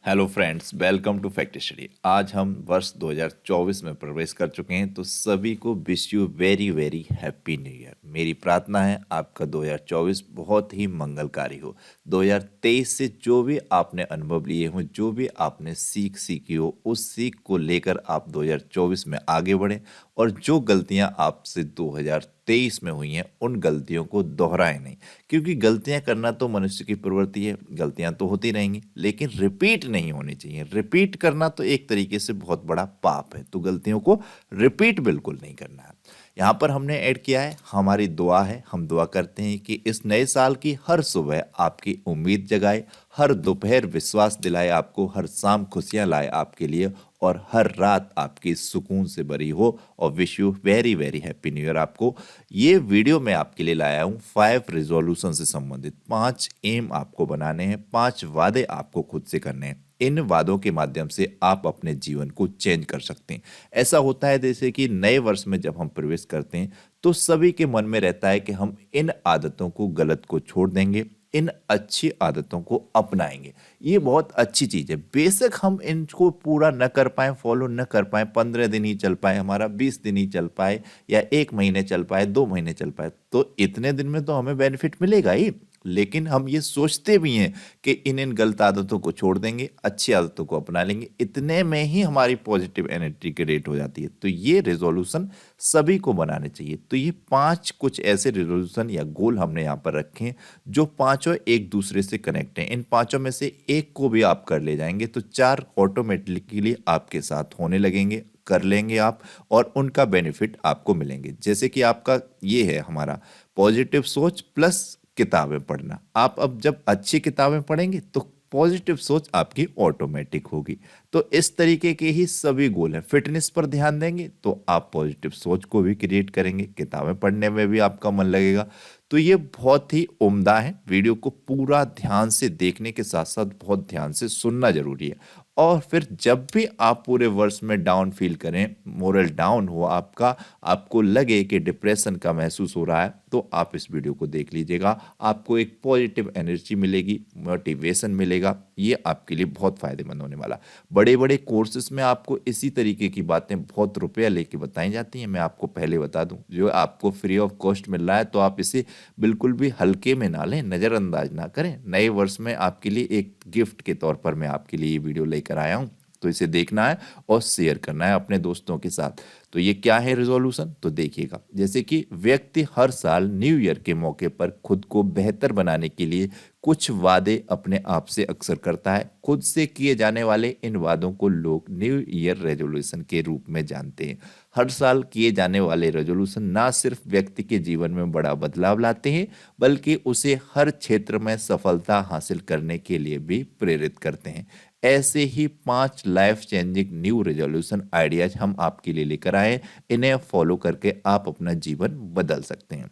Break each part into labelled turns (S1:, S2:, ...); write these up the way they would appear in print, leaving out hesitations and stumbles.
S1: Hello friends, welcome to fact study. आज हम वर्ष 2024 में प्रवेश कर चुके हैं, तो सभी को wish you very very happy new year. मेरी प्रार्थना है आपका 2024 बहुत ही मंगलकारी हो। 2023 से जो भी आपने अनुभव लिए हों, जो भी आपने सीखी हो, उस सीख को लेकर आप 2024 में आगे बढ़ें और जो गलतियां आपसे 2023 में हुई हैं उन गलतियों को दोहराएं नहीं। क्योंकि गलतियां करना तो मनुष्य की प्रवृत्ति है, गलतियां तो होती रहेंगी, लेकिन रिपीट नहीं होनी चाहिए। रिपीट करना तो एक तरीके से बहुत बड़ा पाप है, तो गलतियों को रिपीट बिल्कुल नहीं करना है। यहाँ पर हमने ऐड किया है हमारी दुआ है। हम दुआ करते हैं कि इस नए साल की हर सुबह आपकी उम्मीद जगाए, हर दोपहर विश्वास दिलाए आपको, हर शाम खुशियां लाए आपके लिए और हर रात आपकी सुकून से भरी हो। और wish you very very happy new year. आपको ये वीडियो मैं आपके लिए लाया हूँ 5 रिजोल्यूशन से संबंधित। 5 एम आपको बनाने हैं, 5 वादे आपको खुद से करने हैं। इन वादों के माध्यम से आप अपने जीवन को चेंज कर सकते हैं। ऐसा होता है जैसे कि नए वर्ष में जब हम प्रवेश करते हैं तो सभी के मन में रहता है कि हम इन आदतों को गलत को छोड़ देंगे, इन अच्छी आदतों को अपनाएंगे। ये बहुत अच्छी चीज़ है। बेशक हम इनको पूरा न कर पाए, फॉलो न कर पाए, 15 दिन ही चल पाए, हमारा 20 दिन ही चल पाए, या 1 महीने चल पाए, 2 महीने चल पाए, तो इतने दिन में तो हमें बेनिफिट मिलेगा ही। लेकिन हम ये सोचते भी हैं कि इन इन गलत आदतों को छोड़ देंगे, अच्छी आदतों को अपना लेंगे, इतने में ही हमारी पॉजिटिव एनर्जी क्रिएट हो जाती है। तो ये रेजोल्यूशन सभी को बनाने चाहिए। तो ये 5 कुछ ऐसे रेजोल्यूशन या गोल हमने यहाँ पर रखे हैं जो पांचों एक दूसरे से कनेक्ट हैं। इन पांचों में से एक को भी आप कर ले जाएंगे तो 4 ऑटोमेटिकली आपके साथ होने लगेंगे, कर लेंगे आप, और उनका बेनिफिट आपको मिलेंगे। जैसे कि आपका ये है हमारा पॉजिटिव सोच प्लस किताबें पढ़ना। आप अब जब अच्छी किताबें पढ़ेंगे तो पॉजिटिव सोच आपकी ऑटोमेटिक होगी। तो इस तरीके के ही सभी गोल हैं। फिटनेस पर ध्यान देंगे तो आप पॉजिटिव सोच को भी क्रिएट करेंगे, किताबें पढ़ने में भी आपका मन लगेगा। तो ये बहुत ही उम्दा है। वीडियो को पूरा ध्यान से देखने के साथ साथ बहुत ध्यान से सुनना जरूरी है। और फिर जब भी आप पूरे वर्ष में डाउन फील करें, मोरल डाउन हो आपका, आपको लगे कि डिप्रेशन का महसूस हो रहा है, तो आप इस वीडियो को देख लीजिएगा। आपको एक पॉजिटिव एनर्जी मिलेगी, मोटिवेशन मिलेगा। ये आपके लिए बहुत फायदेमंद होने वाला। बड़े बड़े कोर्सेज में आपको इसी तरीके की बातें बहुत रुपया लेके बताई जाती हैं। मैं आपको पहले बता दूं, जो आपको फ्री ऑफ कॉस्ट मिल रहा है, तो आप इसे बिल्कुल भी हल्के में ना लें, नज़रअंदाज ना करें। नए वर्ष में आपके लिए एक गिफ्ट के तौर पर मैं आपके लिए ये वीडियो लेकर आया हूँ। तो इसे देखना है और शेयर करना है अपने दोस्तों के साथ। तो ये क्या है रिजोल्यूशन, तो देखिएगा। जैसे कि व्यक्ति हर साल न्यू ईयर के मौके पर खुद को बेहतर बनाने के लिए कुछ वादे अपने आप से अक्सर करता है। खुद से किए जाने वाले इन वादों को लोग न्यू ईयर रेजोल्यूशन के रूप में जानते हैं। हर साल किए जाने वाले रेजोल्यूशन ना सिर्फ व्यक्ति के जीवन में बड़ा बदलाव लाते हैं, बल्कि उसे हर क्षेत्र में सफलता हासिल करने के लिए भी प्रेरित करते हैं। ऐसे ही 5 life changing new resolution ideas हम आपके लिए लेकर आए। इन्हें फॉलो करके आप अपना जीवन बदल सकते हैं।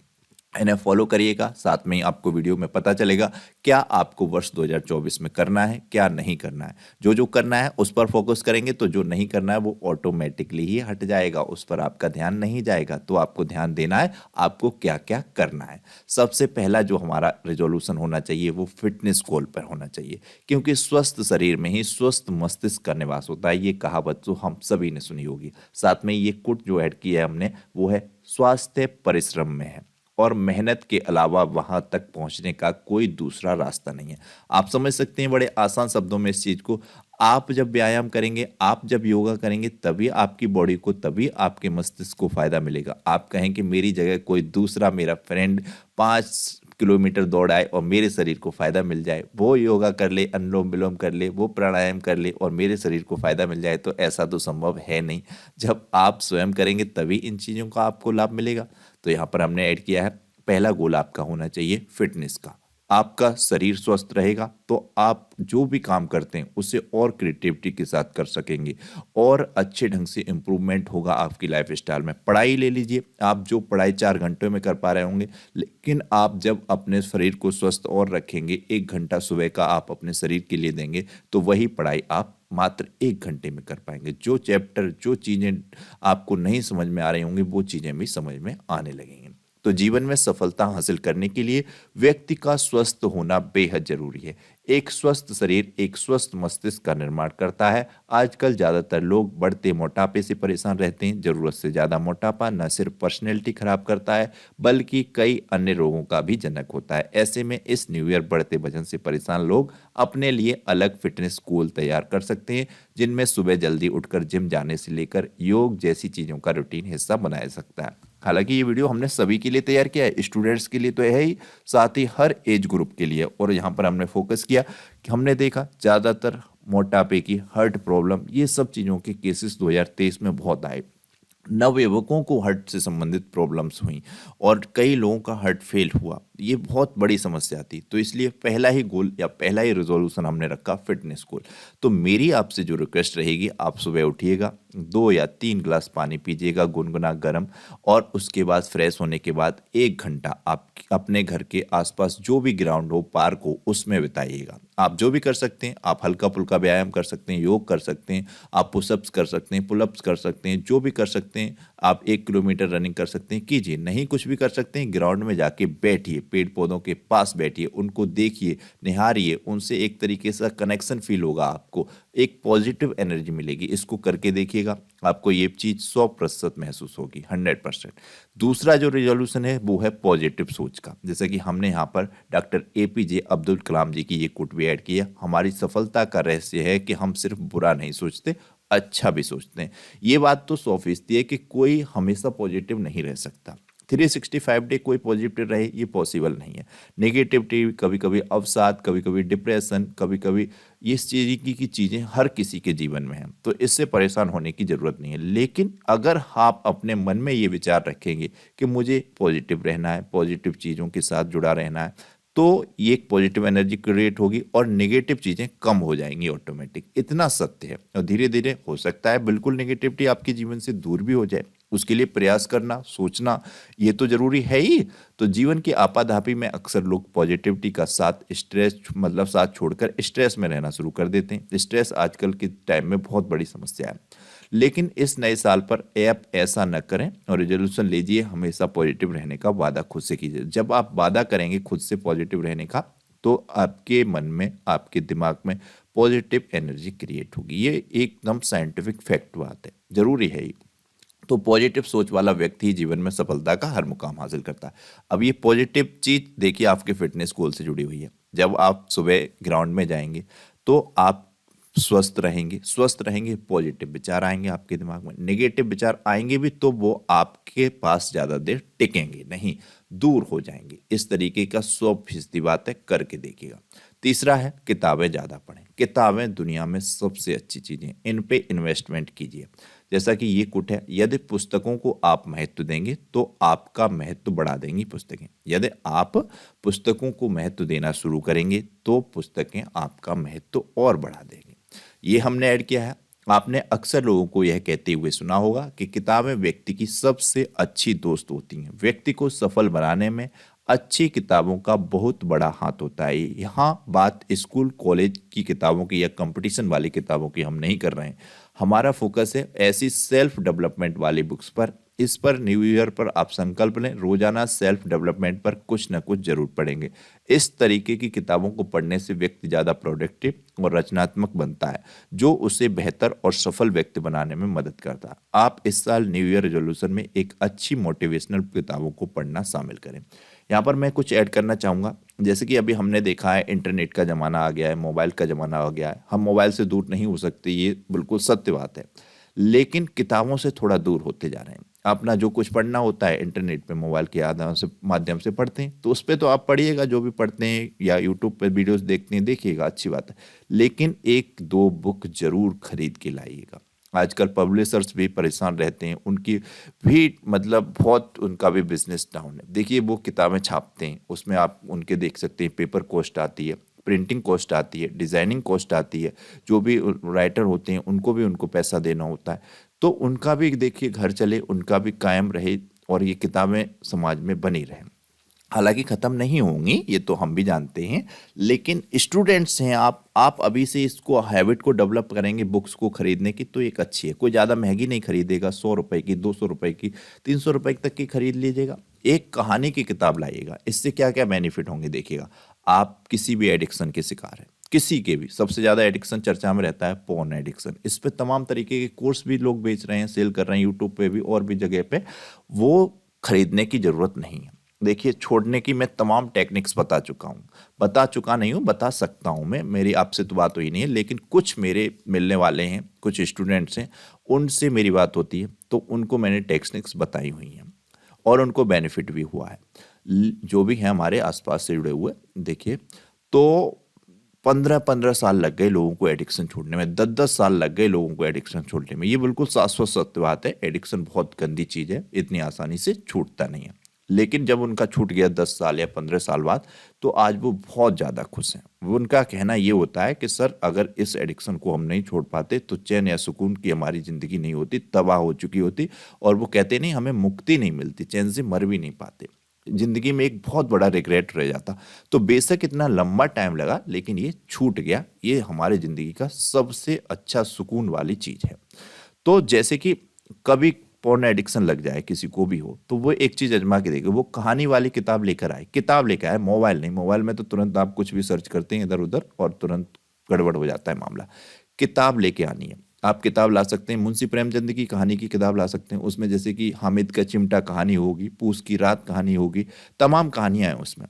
S1: इन्हें फॉलो करिएगा, साथ में ही आपको वीडियो में पता चलेगा क्या आपको वर्ष 2024 में करना है, क्या नहीं करना है। जो जो करना है उस पर फोकस करेंगे, तो जो नहीं करना है वो ऑटोमेटिकली ही हट जाएगा, उस पर आपका ध्यान नहीं जाएगा। तो आपको ध्यान देना है आपको क्या क्या करना है। सबसे पहला जो हमारा रेजोल्यूशन होना चाहिए वो फिटनेस गोल पर होना चाहिए, क्योंकि स्वस्थ शरीर में ही स्वस्थ मस्तिष्क का निवास होता है। ये कहावत तो हम सभी ने सुनी होगी। साथ में ये कोट जो ऐड किया है हमने, वो है स्वास्थ्य परिश्रम में है और मेहनत के अलावा वहां तक पहुंचने का कोई दूसरा रास्ता नहीं है। आप समझ सकते हैं बड़े आसान शब्दों में इस चीज को। आप जब व्यायाम करेंगे, आप जब योगा करेंगे, तभी आपकी बॉडी को, तभी आपके मस्तिष्क को फायदा मिलेगा। आप कहें कि मेरी जगह कोई दूसरा मेरा फ्रेंड 5 किलोमीटर दौड़ आए और मेरे शरीर को फायदा मिल जाए, वो योगा कर ले, अनुलोम विलोम कर ले, वो प्राणायाम कर ले और मेरे शरीर को फायदा मिल जाए, तो ऐसा तो संभव है नहीं। जब आप स्वयं करेंगे तभी इन चीजों का आपको लाभ मिलेगा। तो यहाँ पर हमने ऐड किया है पहला गोल आपका होना चाहिए फिटनेस का। आपका शरीर स्वस्थ रहेगा तो आप जो भी काम करते हैं उसे और क्रिएटिविटी के साथ कर सकेंगे और अच्छे ढंग से इंप्रूवमेंट होगा आपकी लाइफ स्टाइल में। पढ़ाई ले लीजिए, आप जो पढ़ाई 4 घंटे में कर पा रहे होंगे, लेकिन आप जब अपने शरीर को स्वस्थ और रखेंगे, 1 घंटा सुबह का आप अपने शरीर के लिए देंगे, तो वही पढ़ाई आप मात्र 1 घंटे में कर पाएंगे। जो चैप्टर, जो चीज़ें आपको नहीं समझ में आ रही होंगी, वो चीज़ें भी समझ में आने लगेंगी। तो जीवन में सफलता हासिल करने के लिए व्यक्ति का स्वस्थ होना बेहद जरूरी है। एक स्वस्थ शरीर एक स्वस्थ मस्तिष्क का निर्माण करता है। आजकल ज़्यादातर लोग बढ़ते मोटापे से परेशान रहते हैं। ज़रूरत से ज़्यादा मोटापा न सिर्फ पर्सनैलिटी खराब करता है बल्कि कई अन्य रोगों का भी जनक होता है। ऐसे में इस न्यू ईयर बढ़ते वजन से परेशान लोग अपने लिए अलग फिटनेस गोल तैयार कर सकते हैं, जिनमें सुबह जल्दी उठकर जिम जाने से लेकर योग जैसी चीज़ों का रूटीन हिस्सा बनाया सकता है। हालांकि ये वीडियो हमने सभी के लिए तैयार किया है, स्टूडेंट्स के लिए तो है ही, साथ ही हर एज ग्रुप के लिए। और यहाँ पर हमने फोकस किया कि हमने देखा ज़्यादातर मोटापे की, हार्ट प्रॉब्लम, ये सब चीज़ों के केसेस 2023 में बहुत आए। नवयुवकों को हार्ट से संबंधित प्रॉब्लम्स हुई और कई लोगों का हार्ट फेल हुआ। ये बहुत बड़ी समस्या थी। तो इसलिए पहला ही गोल या पहला ही रिजोल्यूशन हमने रखा फिटनेस गोल। तो मेरी आपसे जो रिक्वेस्ट रहेगी, आप सुबह उठिएगा, 2 या 3 गिलास पानी पीजिएगा गुनगुना गर्म, और उसके बाद फ्रेश होने के बाद 1 घंटा आप अपने घर के आसपास जो भी ग्राउंड हो, पार्क हो, उसमें बिताइएगा। आप जो भी कर सकते हैं, आप हल्का फुल्का व्यायाम कर सकते हैं, योग कर सकते हैं, आप पुशअप्स कर सकते हैं, पुलअप्स कर सकते हैं, जो भी कर सकते हैं। आप 1 किलोमीटर रनिंग कर सकते हैं, कीजिए। नहीं कुछ भी कर सकते हैं, ग्राउंड में जाके बैठिए, पेड़ पौधों के पास बैठिए, उनको देखिए, निहारिए, उनसे एक तरीके से कनेक्शन फील होगा, आपको एक पॉजिटिव एनर्जी मिलेगी। इसको करके देखिएगा, आपको ये चीज़ 100% महसूस होगी, 100%। दूसरा जो रिजोल्यूशन है वो है पॉजिटिव सोच का। जैसे कि हमने यहाँ पर डॉक्टर APJ अब्दुल कलाम जी की ये कोट भी ऐड किया, हमारी सफलता का रहस्य है कि हम सिर्फ बुरा नहीं सोचते, अच्छा भी सोचते हैं। ये बात तो 100% है कि कोई हमेशा पॉजिटिव नहीं रह सकता। 365 डे कोई पॉजिटिव रहे, ये पॉसिबल नहीं है। नेगेटिविटी, कभी कभी अवसाद, कभी कभी डिप्रेशन, कभी कभी इस चीज़ की चीज़ें हर किसी के जीवन में हैं। तो इससे परेशान होने की ज़रूरत नहीं है। लेकिन अगर आप अपने मन में ये विचार रखेंगे कि मुझे पॉजिटिव रहना है, पॉजिटिव चीज़ों के साथ जुड़ा रहना है, तो ये एक पॉजिटिव एनर्जी क्रिएट होगी और नेगेटिव चीज़ें कम हो जाएंगी ऑटोमेटिक। इतना सत्य है। और धीरे धीरे हो सकता है बिल्कुल नेगेटिविटी आपके जीवन से दूर भी हो जाए। उसके लिए प्रयास करना, सोचना, ये तो जरूरी है ही। तो जीवन की आपाधापी में अक्सर लोग पॉजिटिविटी का साथ स्ट्रेस साथ छोड़कर स्ट्रेस में रहना शुरू कर देते हैं। स्ट्रेस आजकल के टाइम में बहुत बड़ी समस्या है। लेकिन इस नए साल पर आप ऐसा न करें और रिजोल्यूशन लीजिए, हमेशा पॉजिटिव रहने का वादा खुद से कीजिए। जब आप वादा करेंगे खुद से पॉजिटिव रहने का, तो आपके मन में, आपके दिमाग में पॉजिटिव एनर्जी क्रिएट होगी। ये एकदम साइंटिफिक फैक्ट बात है, जरूरी है ये। तो पॉजिटिव सोच वाला व्यक्ति ही जीवन में सफलता का हर मुकाम हासिल करता है। अब ये पॉजिटिव चीज देखिए आपके फिटनेस गोल से जुड़ी हुई है। जब आप सुबह ग्राउंड में जाएंगे तो आप स्वस्थ रहेंगे, स्वस्थ रहेंगे, पॉजिटिव विचार आएंगे आपके दिमाग में। नेगेटिव विचार आएंगे भी तो वो आपके पास ज्यादा देर टिकेंगे नहीं, दूर हो जाएंगे। इस तरीके का 100% बात है, करके देखिएगा। तीसरा है किताबें ज़्यादा पढ़ें। किताबें दुनिया में सबसे अच्छी चीज़ें, इन पे इन्वेस्टमेंट कीजिए। जैसा कि ये कोट है, यदि पुस्तकों को आप महत्व देंगे तो आपका महत्व बढ़ा देंगी पुस्तकें। यदि आप पुस्तकों को महत्व देना शुरू करेंगे तो पुस्तकें आपका महत्व और बढ़ा देंगी। ये हमने ऐड किया है। आपने अक्सर लोगों को यह कहते हुए सुना होगा कि किताबें व्यक्ति की सबसे अच्छी दोस्त होती हैं। व्यक्ति को सफल बनाने में अच्छी किताबों का बहुत बड़ा हाथ होता है। यहाँ बात स्कूल कॉलेज की किताबों की या कंपटीशन वाली किताबों की हम नहीं कर रहे हैं। हमारा फोकस है ऐसी सेल्फ डेवलपमेंट वाली बुक्स पर। इस पर न्यू ईयर पर आप संकल्प लें, रोजाना सेल्फ डेवलपमेंट पर कुछ न कुछ जरूर पढ़ेंगे। इस तरीके की किताबों को पढ़ने से व्यक्ति ज़्यादा प्रोडक्टिव और रचनात्मक बनता है, जो उसे बेहतर और सफल व्यक्ति बनाने में मदद करता है। आप इस साल न्यू ईयर रेजोल्यूशन में एक अच्छी मोटिवेशनल किताबों को पढ़ना शामिल करें। यहाँ पर मैं कुछ ऐड करना चाहूँगा। जैसे कि अभी हमने देखा है इंटरनेट का ज़माना आ गया है, मोबाइल का ज़माना आ गया है। हम मोबाइल से दूर नहीं हो सकते, ये बिल्कुल सत्य बात है। लेकिन किताबों से थोड़ा दूर होते जा रहे हैं। अपना जो कुछ पढ़ना होता है इंटरनेट पे, मोबाइल के माध्यम से पढ़ते हैं, तो उस पर तो आप पढ़िएगा जो भी पढ़ते हैं, या यूट्यूब पर वीडियोस देखते हैं, देखिएगा, अच्छी बात है। लेकिन 1-2 बुक जरूर खरीद के लाइएगा। आजकल पब्लिशर्स भी परेशान रहते हैं, उनकी भी बहुत उनका भी बिजनेस डाउन है। देखिए वो किताबें छापते हैं, उसमें आप उनके देख सकते हैं पेपर कॉस्ट आती है, प्रिंटिंग कॉस्ट आती है, डिज़ाइनिंग कॉस्ट आती है। जो भी राइटर होते हैं उनको पैसा देना होता है। तो उनका भी देखिए घर चले, उनका भी कायम रहे और ये किताबें समाज में बनी रहें। हालांकि ख़त्म नहीं होंगी, ये तो हम भी जानते हैं, लेकिन स्टूडेंट्स हैं आप अभी से इसको हैबिट को डेवलप करेंगे बुक्स को खरीदने की, तो एक अच्छी है। कोई ज़्यादा महंगी नहीं खरीदेगा, 100 रुपए की, 200 रुपए की, 300 रुपए तक की खरीद लीजिएगा। एक कहानी की किताब लाइएगा, इससे क्या क्या बेनिफिट होंगे देखिएगा। आप किसी भी एडिक्शन के शिकार हैं, किसी के भी, सबसे ज़्यादा एडिक्शन चर्चा में रहता है पोर्न एडिक्शन। इस पे तमाम तरीके के कोर्स भी लोग बेच रहे हैं, सेल कर रहे हैं यूट्यूब पे भी और भी जगह पे। वो खरीदने की ज़रूरत नहीं है। देखिए, छोड़ने की मैं तमाम टेक्निक्स बता चुका हूँ, बता चुका नहीं हूँ, बता सकता हूँ मैं, मेरी आपसे तो बात हुई नहीं है, लेकिन कुछ मेरे मिलने वाले हैं, कुछ स्टूडेंट्स हैं, उनसे मेरी बात होती है, तो उनको मैंने टेक्निक्स बताई हुई हैं और उनको बेनिफिट भी हुआ है। जो भी हैं हमारे आसपास से जुड़े हुए, देखिए, तो 15-15 साल लग गए लोगों को एडिक्शन छोड़ने में, 10-10 साल लग गए लोगों को एडिक्शन छोड़ने में। ये बिल्कुल शाश्वत सत्य बात है, एडिक्शन बहुत गंदी चीज़ है, इतनी आसानी से छूटता नहीं है। लेकिन जब उनका छूट गया 10 साल या 15 साल बाद, तो आज वो बहुत ज़्यादा खुश हैं। वो, उनका कहना ये होता है कि सर, अगर इस एडिक्शन को हम नहीं छोड़ पाते तो चैन या सुकून की हमारी ज़िंदगी नहीं होती, तबाह हो चुकी होती। और वो कहते नहीं, हमें मुक्ति नहीं मिलती, चैन से मर भी नहीं पाते, जिंदगी में एक बहुत बड़ा रिग्रेट रह जाता। तो बेशक इतना लंबा टाइम लगा, लेकिन ये छूट गया। ये हमारे ज़िंदगी का सबसे अच्छा सुकून वाली चीज़ है। तो जैसे कि कभी पोर्न एडिक्शन लग जाए किसी को भी हो, तो वो एक चीज़ आजमा के देखे, वो कहानी वाली किताब लेकर आए, किताब लेकर आए, मोबाइल नहीं। मोबाइल में तो तुरंत आप कुछ भी सर्च करते हैं इधर उधर और तुरंत गड़बड़ हो जाता है मामला। किताब लेके आनी है। आप किताब ला सकते हैं, मुंशी प्रेमचंद की कहानी की किताब ला सकते हैं। उसमें जैसे कि हामिद का चिमटा कहानी होगी, पूस की रात कहानी होगी, तमाम कहानियां हैं उसमें,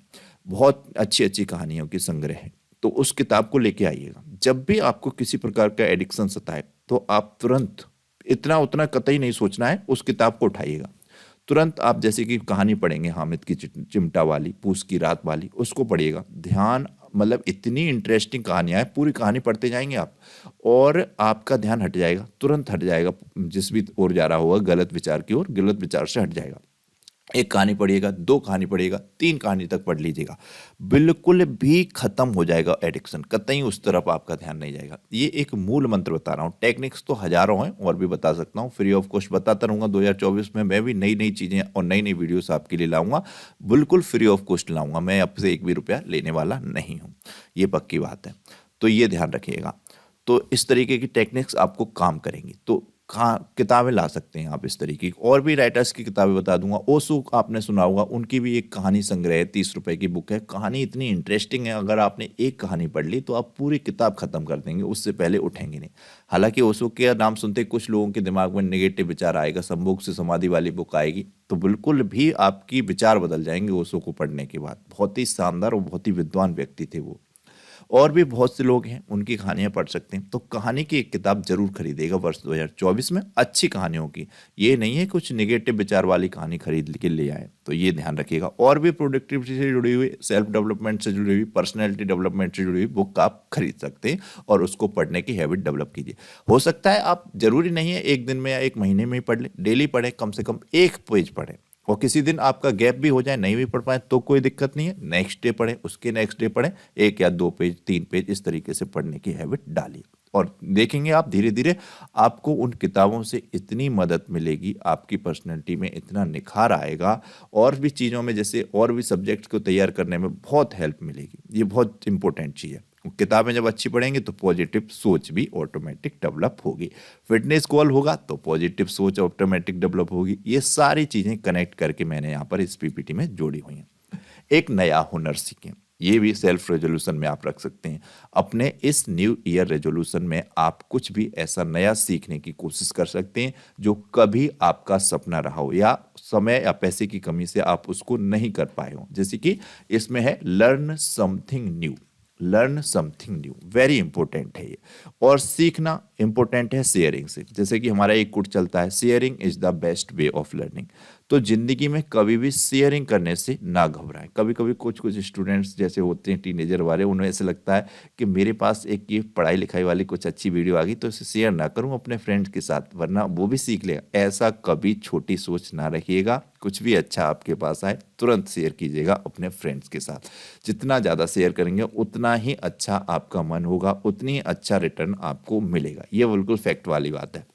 S1: बहुत अच्छी अच्छी कहानियों की संग्रह है। तो उस किताब को लेके आइएगा। जब भी आपको किसी प्रकार का एडिक्शन सताए, तो आप तुरंत, इतना उतना कतई नहीं सोचना है, उस किताब को उठाइएगा। तुरंत आप जैसे कि कहानी पढ़ेंगे हामिद की चिमटा वाली, पूस की रात वाली, उसको पढ़िएगा। ध्यान, मतलब इतनी इंटरेस्टिंग कहानियाँ हैं, पूरी कहानी पढ़ते जाएंगे आप और आपका ध्यान हट जाएगा, तुरंत हट जाएगा, जिस भी ओर जा रहा होगा गलत विचार की ओर, गलत विचार से हट जाएगा। एक कहानी पढ़िएगा, 2 कहानी पढ़िएगा, 3 कहानी तक पढ़ लीजिएगा, बिल्कुल भी खत्म हो जाएगा एडिक्शन, कतई उस तरफ आपका ध्यान नहीं जाएगा। ये एक मूल मंत्र बता रहा हूँ, टेक्निक्स तो हजारों हैं और भी बता सकता हूँ, फ्री ऑफ कॉस्ट बताता रहूँगा। 2024 में मैं भी नई नई चीज़ें और नई नई वीडियोस आपके लिए लाऊंगा, बिल्कुल फ्री ऑफ कॉस्ट लाऊंगा। मैं आपसे एक भी रुपया लेने वाला नहीं हूँ, ये पक्की बात है, तो ये ध्यान रखिएगा। तो इस तरीके की टेक्निक्स आपको काम करेंगी। तो कहाँ किताबें ला सकते हैं आप इस तरीके की, और भी राइटर्स की किताबें बता दूंगा। ओशो आपने सुना होगा, उनकी भी एक कहानी संग्रह है, 30 रुपए की बुक है। कहानी इतनी इंटरेस्टिंग है, अगर आपने एक कहानी पढ़ ली तो आप पूरी किताब खत्म कर देंगे, उससे पहले उठेंगे नहीं। हालांकि ओशो के नाम सुनते कुछ लोगों के दिमाग में नेगेटिव विचार आएगा, संभोग से समाधि वाली बुक आएगी, तो बिल्कुल भी आपकी विचार बदल जाएंगे ओशो को पढ़ने के बाद। बहुत ही शानदार और बहुत ही विद्वान व्यक्ति थे वो। और भी बहुत से लोग हैं, उनकी कहानियां पढ़ सकते हैं। तो कहानी की एक किताब जरूर खरीदेगा वर्ष 2024 में, अच्छी कहानियों की। ये नहीं है कुछ निगेटिव विचार वाली कहानी खरीद के ले आए, तो ये ध्यान रखिएगा। और भी प्रोडक्टिविटी से जुड़ी हुई, सेल्फ डेवलपमेंट से जुड़ी हुई, पर्सनैलिटी डेवलपमेंट से जुड़ी हुई बुक आप खरीद सकते हैं और उसको पढ़ने की हैबिट डेवलप कीजिए। हो सकता है आप, जरूरी नहीं है एक दिन में या एक महीने में ही पढ़ लें, डेली पढ़ें, कम से कम एक पेज पढ़ें। और किसी दिन आपका गैप भी हो जाए, नहीं भी पढ़ पाए, तो कोई दिक्कत नहीं है, नेक्स्ट डे पढ़ें, उसके नेक्स्ट डे पढ़ें, 1 या 2 पेज, 3 पेज, इस तरीके से पढ़ने की हैबिट डालिए। और देखेंगे आप धीरे धीरे आपको उन किताबों से इतनी मदद मिलेगी, आपकी पर्सनैलिटी में इतना निखार आएगा, और भी चीज़ों में, जैसे और भी सब्जेक्ट्स को तैयार करने में बहुत हेल्प मिलेगी। ये बहुत इंपॉर्टेंट चीज़ है। किताबें जब अच्छी पढ़ेंगे तो पॉजिटिव सोच भी ऑटोमेटिक डेवलप होगी। फिटनेस गोल होगा तो पॉजिटिव सोच ऑटोमेटिक डेवलप होगी। ये सारी चीज़ें कनेक्ट करके मैंने यहाँ पर इस पीपीटी में जोड़ी हुई हैं। एक नया हुनर सीखें, ये भी सेल्फ रेजोल्यूशन में आप रख सकते हैं। अपने इस न्यू ईयर रेजोल्यूशन में आप कुछ भी ऐसा नया सीखने की कोशिश कर सकते हैं जो कभी आपका सपना रहा हो, या समय या पैसे की कमी से आप उसको नहीं कर पाए हो। जैसे कि इसमें है learn something new, learn something new, very important है ये। और सीखना इंपॉर्टेंट है शेयरिंग से। जैसे कि हमारा एक कोट चलता है, sharing is the best way of learning. तो जिंदगी में कभी भी शेयरिंग करने से ना घबराएं। कभी कभी कुछ कुछ स्टूडेंट्स जैसे होते हैं टीनेजर वाले, उन्हें ऐसे लगता है कि मेरे पास एक ये पढ़ाई लिखाई वाली कुछ अच्छी वीडियो आ गई तो इसे शेयर ना करूं अपने फ्रेंड्स के साथ, वरना वो भी सीख लेगा। ऐसा कभी छोटी सोच ना रखिएगा। कुछ भी अच्छा आपके पास आए तुरंत शेयर कीजिएगा अपने फ्रेंड्स के साथ। जितना ज़्यादा शेयर करेंगे उतना ही अच्छा आपका मन होगा, उतनी अच्छा रिटर्न आपको मिलेगा। ये बिल्कुल फैक्ट वाली बात है।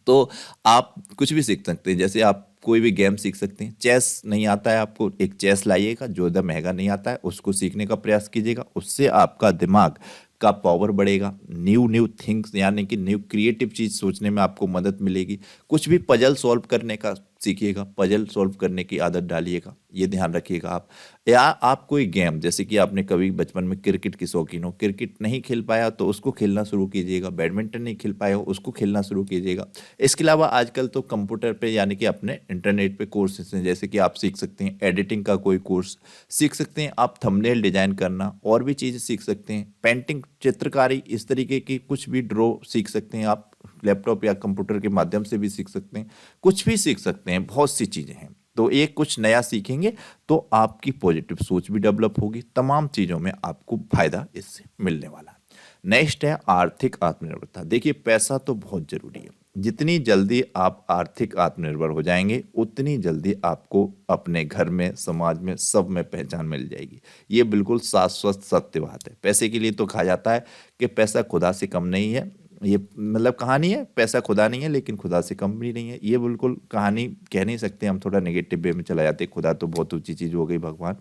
S1: तो आप कुछ भी सीख सकते हैं। जैसे आप कोई भी गेम सीख सकते हैं। चेस नहीं आता है आपको, एक चेस लाइएगा जो ज़्यादा महंगा नहीं आता है, उसको सीखने का प्रयास कीजिएगा। उससे आपका दिमाग का पावर बढ़ेगा, न्यू न्यू थिंग्स यानी कि न्यू क्रिएटिव चीज़ सोचने में आपको मदद मिलेगी। कुछ भी पजल सॉल्व करने का सीखिएगा, पजल सॉल्व करने की आदत डालिएगा, ये ध्यान रखिएगा आप। या आप कोई गेम, जैसे कि आपने कभी बचपन में क्रिकेट की शौकीन हो, क्रिकेट नहीं खेल पाया तो उसको खेलना शुरू कीजिएगा, बैडमिंटन नहीं खेल पाए हो उसको खेलना शुरू कीजिएगा। इसके अलावा आजकल तो कंप्यूटर पे यानी कि अपने इंटरनेट पे कोर्सेज हैं, जैसे कि आप सीख सकते हैं एडिटिंग का कोई कोर्स सीख सकते हैं, आप थंबनेल डिजाइन करना और भी चीज़ें सीख सकते हैं, पेंटिंग, चित्रकारी, इस तरीके की कुछ भी ड्रॉ सीख सकते हैं आप। लैपटॉप या कंप्यूटर के माध्यम से भी सीख सकते हैं, कुछ भी सीख सकते हैं, बहुत सी चीज़ें हैं। तो एक कुछ नया सीखेंगे तो आपकी पॉजिटिव सोच भी डेवलप होगी, तमाम चीज़ों में आपको फायदा इससे मिलने वाला है। नेक्स्ट है आर्थिक आत्मनिर्भरता। देखिए पैसा तो बहुत ज़रूरी है, जितनी जल्दी आप आर्थिक आत्मनिर्भर हो जाएंगे उतनी जल्दी आपको अपने घर में, समाज में, सब में पहचान मिल जाएगी। ये बिल्कुल शाश्वत सत्य बात है। पैसे के लिए तो कहा जाता है कि पैसा खुदा से कम नहीं है, ये मतलब कहानी है, पैसा खुदा नहीं है लेकिन खुदा से कम भी नहीं है, ये बिल्कुल कहानी कह नहीं सकते, हम थोड़ा नेगेटिव वे में चला जाते हैं, खुदा तो बहुत ऊंची चीज़ हो गई भगवान।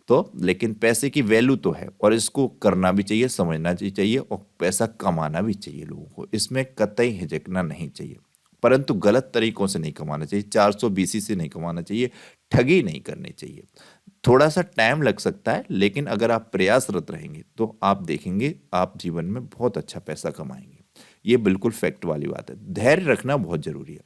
S1: तो लेकिन पैसे की वैल्यू तो है और इसको करना भी चाहिए, समझना भी चाहिए और पैसा कमाना भी चाहिए लोगों को, इसमें कतई हिचकना नहीं चाहिए। परंतु गलत तरीकों से नहीं कमाना चाहिए, 420 से नहीं कमाना चाहिए, ठगी नहीं करनी चाहिए। थोड़ा सा टाइम लग सकता है लेकिन अगर आप प्रयासरत रहेंगे तो आप देखेंगे आप जीवन में बहुत अच्छा पैसा कमाएंगे। ये बिल्कुल फैक्ट वाली बात है। धैर्य रखना बहुत जरूरी है।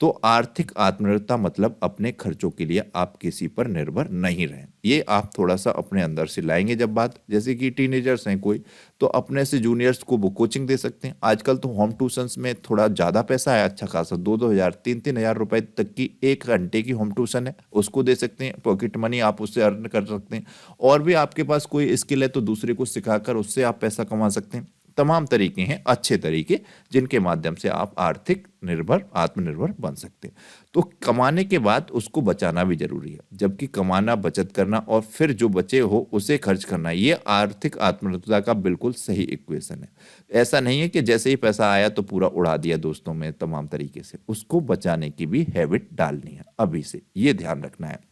S1: तो आर्थिक आत्मनिर्भरता मतलब अपने खर्चों के लिए आप किसी पर निर्भर नहीं रहें। ये आप थोड़ा सा अपने अंदर से लाएंगे। जब बात जैसे कि टीनेजर्स हैं कोई, तो अपने से जूनियर्स को वो कोचिंग दे सकते हैं। आजकल तो होम ट्यूशंस में थोड़ा ज़्यादा पैसा है, अच्छा खासा 2-2 हज़ार 3-3 हज़ार रुपए तक की 1 घंटे की होम ट्यूशन है, उसको दे सकते हैं। पॉकेट मनी आप उससे अर्न कर सकते हैं। और भी आपके पास कोई स्किल है तो दूसरे को सिखाकर उससे आप पैसा कमा सकते हैं। तमाम तरीके हैं, अच्छे तरीके, जिनके माध्यम से आप आर्थिक निर्भर, आत्मनिर्भर बन सकते हैं। तो कमाने के बाद उसको बचाना भी जरूरी है, जबकि कमाना, बचत करना और फिर जो बचे हो उसे खर्च करना, ये आर्थिक आत्मनिर्भरता का बिल्कुल सही इक्वेशन है। ऐसा नहीं है कि जैसे ही पैसा आया तो पूरा उड़ा दिया दोस्तों में, तमाम तरीके से उसको बचाने की भी हैबिट डालनी है अभी से, ये ध्यान रखना है।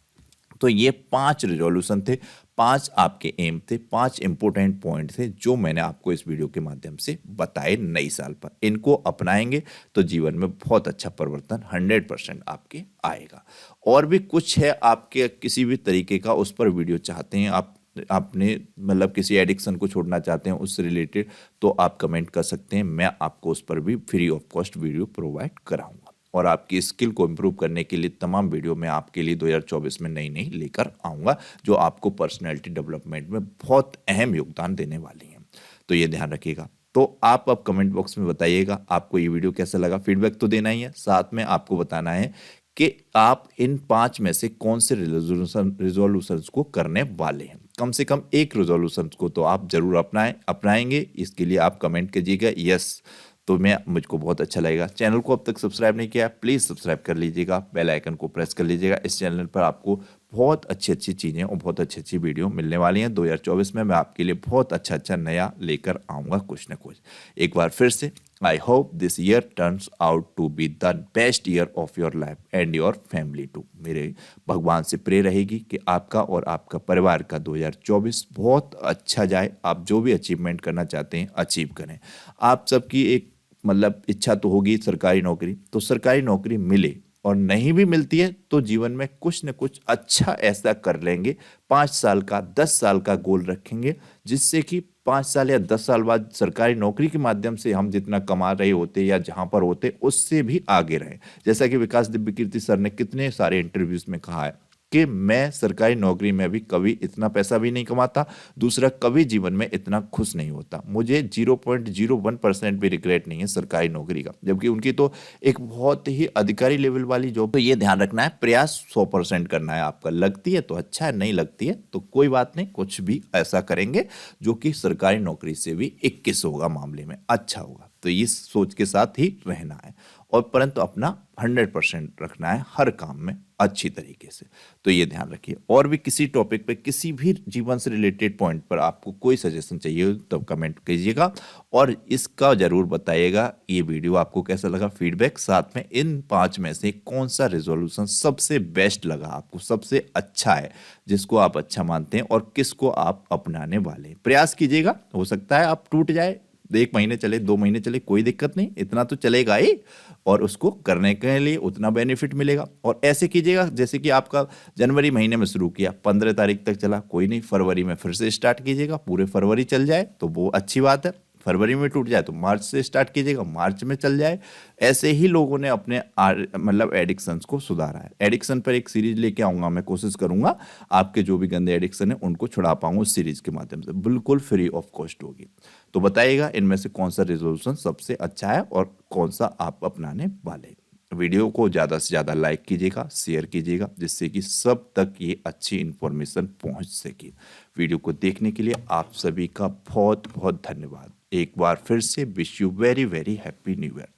S1: तो ये 5 रिजोल्यूशन थे, 5 आपके एम थे, 5 इंपॉर्टेंट पॉइंट थे जो मैंने आपको इस वीडियो के माध्यम से बताए नई साल पर। इनको अपनाएंगे तो जीवन में बहुत अच्छा परिवर्तन 100% आपके आएगा। और भी कुछ है आपके किसी भी तरीके का उस पर वीडियो चाहते हैं आप, आपने मतलब किसी एडिक्शन को छोड़ना चाहते हैं उससे रिलेटेड, तो आप कमेंट कर सकते हैं, मैं आपको उस पर भी free of cost video provide कराऊंगा। और आपकी स्किल को इम्प्रूव करने के लिए तमाम वीडियो मैं आपके लिए 2024 में नई नई लेकर आऊँगा, जो आपको पर्सनैलिटी डेवलपमेंट में बहुत अहम योगदान देने वाली हैं। तो ये ध्यान रखिएगा। तो आप अब कमेंट बॉक्स में बताइएगा आपको ये वीडियो कैसा लगा, फीडबैक तो देना ही है, साथ में आपको बताना है कि आप इन 5 में से कौन से रिजोल्यूशंस को करने वाले हैं। कम से कम एक रिजोल्यूशन को तो आप जरूर अपनाएंगे। इसके लिए आप कमेंट कीजिएगा यस, तो मुझको बहुत अच्छा लगेगा। चैनल को अब तक सब्सक्राइब नहीं किया, प्लीज़ सब्सक्राइब कर लीजिएगा, बेल आइकन को प्रेस कर लीजिएगा। इस चैनल पर आपको बहुत अच्छी अच्छी चीज़ें और बहुत अच्छी अच्छी वीडियो मिलने वाली हैं। 2024 में मैं आपके लिए बहुत अच्छा अच्छा नया लेकर आऊँगा कुछ ना कुछ। एक बार फिर से I hope this year turns out to be the best year of your life and your family too. मेरे भगवान से प्रे रहेगी कि आपका और आपका परिवार का 2024 बहुत अच्छा जाए। आप जो भी अचीवमेंट करना चाहते हैं अचीव करें। आप सबकी एक मतलब इच्छा तो होगी सरकारी नौकरी, तो सरकारी नौकरी मिले, और नहीं भी मिलती है तो जीवन में कुछ न कुछ अच्छा ऐसा कर लेंगे। 5 साल का, 10 साल का गोल रखेंगे, जिससे कि 5 साल या 10 साल बाद सरकारी नौकरी के माध्यम से हम जितना कमा रहे होते या जहां पर होते उससे भी आगे रहें। जैसा कि विकास दिव्यकीर्ति सर ने कितने सारे इंटरव्यूज में कहा है कि मैं सरकारी नौकरी में भी कभी इतना पैसा भी नहीं कमाता, दूसरा कभी जीवन में इतना खुश नहीं होता। मुझे 0.01% भी रिग्रेट नहीं है सरकारी नौकरी का, जबकि उनकी तो एक बहुत ही अधिकारी लेवल वाली जॉब। तो ये ध्यान रखना है, प्रयास 100% करना है आपका। लगती है तो अच्छा है, नहीं लगती है तो कोई बात नहीं, कुछ भी ऐसा करेंगे जो कि सरकारी नौकरी से भी 21 होगा मामले में अच्छा होगा। तो इस सोच के साथ ही रहना है और परंतु अपना 100% रखना है हर काम में, अच्छी तरीके से। तो ये ध्यान रखिए। और भी किसी टॉपिक पे, किसी भी जीवन से रिलेटेड पॉइंट पर आपको कोई सजेशन चाहिए हो तो कमेंट कीजिएगा और इसका ज़रूर बताइएगा ये वीडियो आपको कैसा लगा, फीडबैक। साथ में इन 5 में से कौन सा रिजोल्यूशन सबसे बेस्ट लगा आपको, सबसे अच्छा है, जिसको आप अच्छा मानते हैं और किसको आप अपनाने वाले हैं। प्रयास कीजिएगा, हो सकता है आप टूट जाए, 1 महीने चले, 2 महीने चले, कोई दिक्कत नहीं, इतना तो चलेगा ही और उसको करने के लिए उतना बेनिफिट मिलेगा। और ऐसे कीजिएगा जैसे कि आपका जनवरी महीने में शुरू किया, 15 तारीख तक चला, कोई नहीं, फरवरी में फिर से स्टार्ट कीजिएगा, पूरे फरवरी चल जाए तो वो अच्छी बात है। फरवरी में टूट जाए तो मार्च से स्टार्ट कीजिएगा, मार्च में चल जाए। ऐसे ही लोगों ने अपने मतलब एडिक्शंस को सुधारा है। एडिक्शन पर एक सीरीज लेके आऊंगा, मैं कोशिश करूंगा आपके जो भी गंदे एडिक्शन है उनको छुड़ा पाऊंगा उस सीरीज के माध्यम से, बिल्कुल फ्री ऑफ कॉस्ट होगी। तो बताइएगा इनमें से कौन सा रिजोल्यूशन सबसे अच्छा है और कौन सा आप अपनाने वाले हैं। वीडियो को ज़्यादा से ज़्यादा लाइक कीजिएगा, शेयर कीजिएगा, जिससे कि सब तक ये अच्छी इन्फॉर्मेशन पहुंच सके। वीडियो को देखने के लिए आप सभी का बहुत बहुत धन्यवाद। एक बार फिर से wish you very very happy new year.